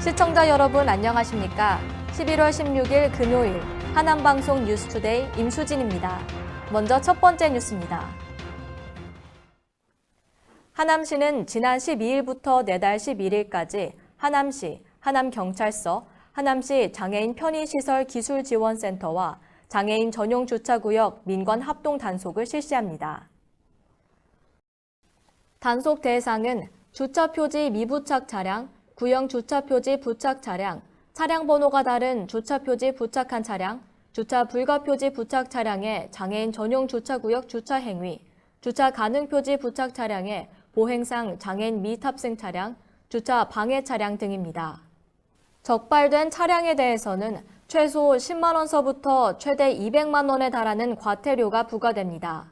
시청자 여러분 안녕하십니까? 11월 16일 금요일 하남방송 뉴스투데이 임수진입니다. 먼저 첫 번째 뉴스입니다. 하남시는 지난 12일부터 내달 11일까지 하남시, 하남경찰서, 하남시 장애인 편의시설 기술지원센터와 장애인 전용 주차구역 민관 합동 단속을 실시합니다. 단속 대상은 주차표지 미부착 차량, 구형 주차표지 부착 차량, 차량 번호가 다른 주차표지 부착한 차량, 주차 불가표지 부착 차량의 장애인 전용 주차구역 주차 행위, 주차 가능 표지 부착 차량의 보행상 장애인 미탑승 차량, 주차 방해 차량 등입니다. 적발된 차량에 대해서는 최소 10만 원서부터 최대 200만 원에 달하는 과태료가 부과됩니다.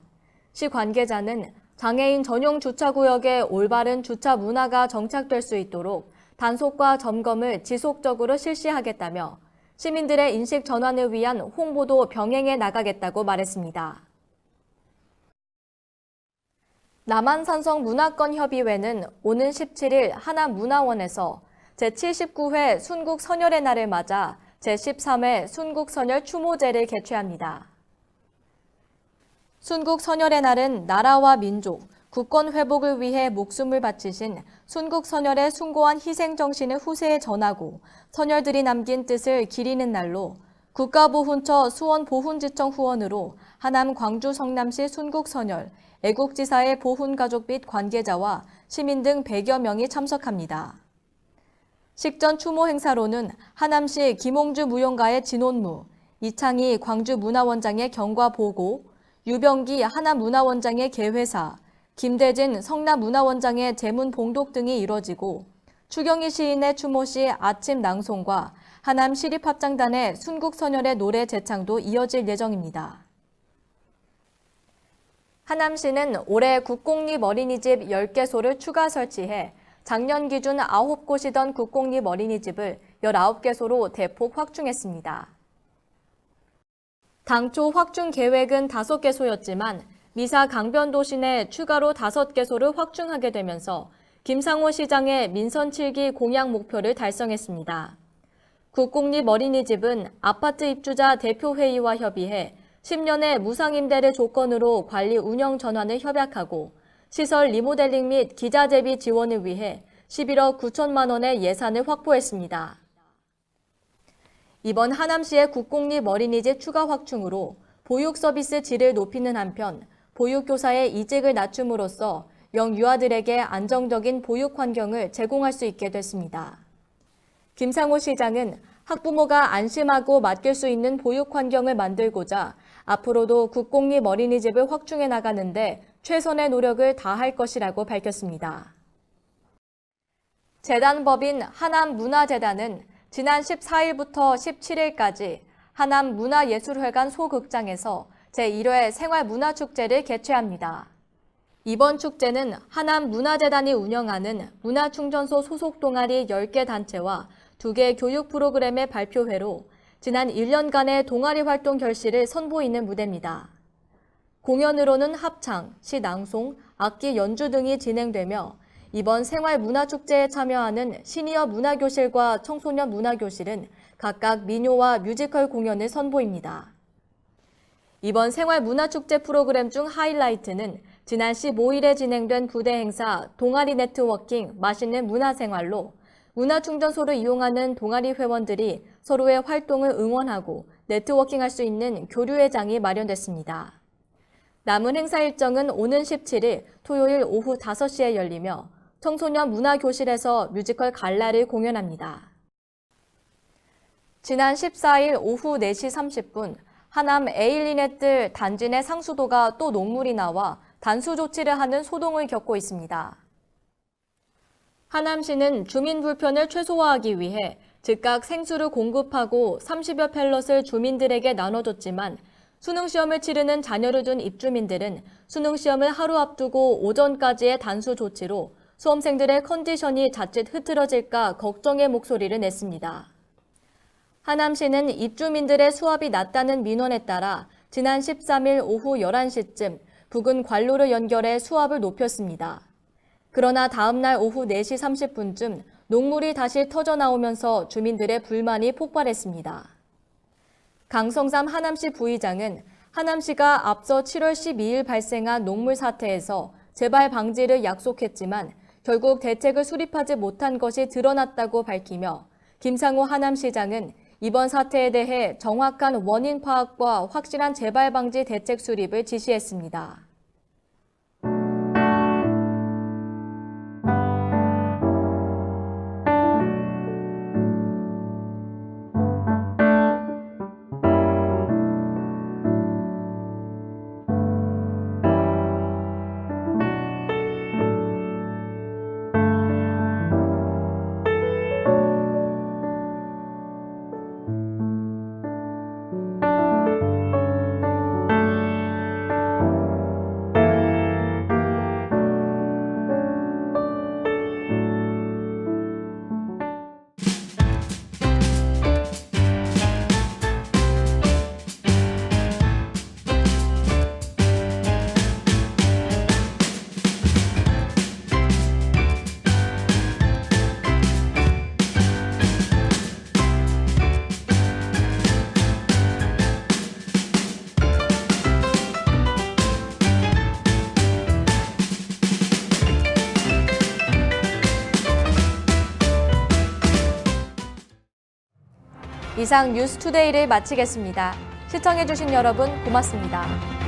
시 관계자는 장애인 전용 주차구역의 올바른 주차 문화가 정착될 수 있도록 단속과 점검을 지속적으로 실시하겠다며 시민들의 인식 전환을 위한 홍보도 병행해 나가겠다고 말했습니다. 남한산성 문화권협의회는 오는 17일 하남문화원에서 제79회 순국선열의 날을 맞아 제13회 순국선열 추모제를 개최합니다. 순국선열의 날은 나라와 민족, 국권 회복을 위해 목숨을 바치신 순국선열의 숭고한 희생정신을 후세에 전하고 선열들이 남긴 뜻을 기리는 날로 국가보훈처 수원보훈지청 후원으로 하남 광주 성남시 순국선열, 애국지사의 보훈가족 및 관계자와 시민 등 100여 명이 참석합니다. 식전 추모 행사로는 하남시 김홍주 무용가의 진혼무, 이창희 광주문화원장의 경과보고, 유병기 하남문화원장의 개회사, 김대진 성남문화원장의 제문봉독 등이 이뤄지고 추경희 시인의 추모 시 아침 낭송과 하남시립합창단의 순국선열의 노래 제창도 이어질 예정입니다. 하남시는 올해 국공립 어린이집 10개소를 추가 설치해 작년 기준 9곳이던 국공립 어린이집을 19개소로 대폭 확충했습니다. 당초 확충 계획은 5개소였지만 미사 강변도시 내 추가로 5개소를 확충하게 되면서 김상호 시장의 민선 7기 공약 목표를 달성했습니다. 국공립 어린이집은 아파트 입주자 대표회의와 협의해 10년의 무상임대를 조건으로 관리 운영 전환을 협약하고 시설 리모델링 및 기자 재비 지원을 위해 11억 9천만 원의 예산을 확보했습니다. 이번 하남시의 국공립 어린이집 추가 확충으로 보육 서비스 질을 높이는 한편 보육교사의 이직을 낮춤으로써 영유아들에게 안정적인 보육 환경을 제공할 수 있게 됐습니다. 김상호 시장은 학부모가 안심하고 맡길 수 있는 보육 환경을 만들고자 앞으로도 국공립 어린이집을 확충해 나가는데 최선의 노력을 다할 것이라고 밝혔습니다. 재단법인 하남문화재단은 지난 14일부터 17일까지 하남문화예술회관 소극장에서 제1회 생활문화축제를 개최합니다. 이번 축제는 하남문화재단이 운영하는 문화충전소 소속 동아리 10개 단체와 2개 교육 프로그램의 발표회로 지난 1년간의 동아리 활동 결실을 선보이는 무대입니다. 공연으로는 합창, 시낭송, 악기 연주 등이 진행되며 이번 생활문화축제에 참여하는 시니어 문화교실과 청소년 문화교실은 각각 민요와 뮤지컬 공연을 선보입니다. 이번 생활문화축제 프로그램 중 하이라이트는 지난 15일에 진행된 부대 행사 동아리 네트워킹 맛있는 문화생활로 문화충전소를 이용하는 동아리 회원들이 서로의 활동을 응원하고 네트워킹할 수 있는 교류회 장이 마련됐습니다. 남은 행사 일정은 오는 17일 토요일 오후 5시에 열리며 청소년 문화교실에서 뮤지컬 갈라를 공연합니다. 지난 14일 오후 4시 30분 하남 에일리넷들 단지 내 상수도가 또 녹물이 나와 단수 조치를 하는 소동을 겪고 있습니다. 하남시는 주민 불편을 최소화하기 위해 즉각 생수를 공급하고 30여 펠럿을 주민들에게 나눠줬지만 수능시험을 치르는 자녀를 둔 입주민들은 수능시험을 하루 앞두고 오전까지의 단수 조치로 수험생들의 컨디션이 자칫 흐트러질까 걱정의 목소리를 냈습니다. 하남시는 입주민들의 수압이 낮다는 민원에 따라 지난 13일 오후 11시쯤 부근 관로를 연결해 수압을 높였습니다. 그러나 다음 날 오후 4시 30분쯤 녹물이 다시 터져 나오면서 주민들의 불만이 폭발했습니다. 강성삼 하남시 부의장은 하남시가 앞서 7월 12일 발생한 녹물 사태에서 재발 방지를 약속했지만 결국 대책을 수립하지 못한 것이 드러났다고 밝히며 김상호 하남시장은 이번 사태에 대해 정확한 원인 파악과 확실한 재발 방지 대책 수립을 지시했습니다. 이상 뉴스투데이를 마치겠습니다. 시청해주신 여러분 고맙습니다.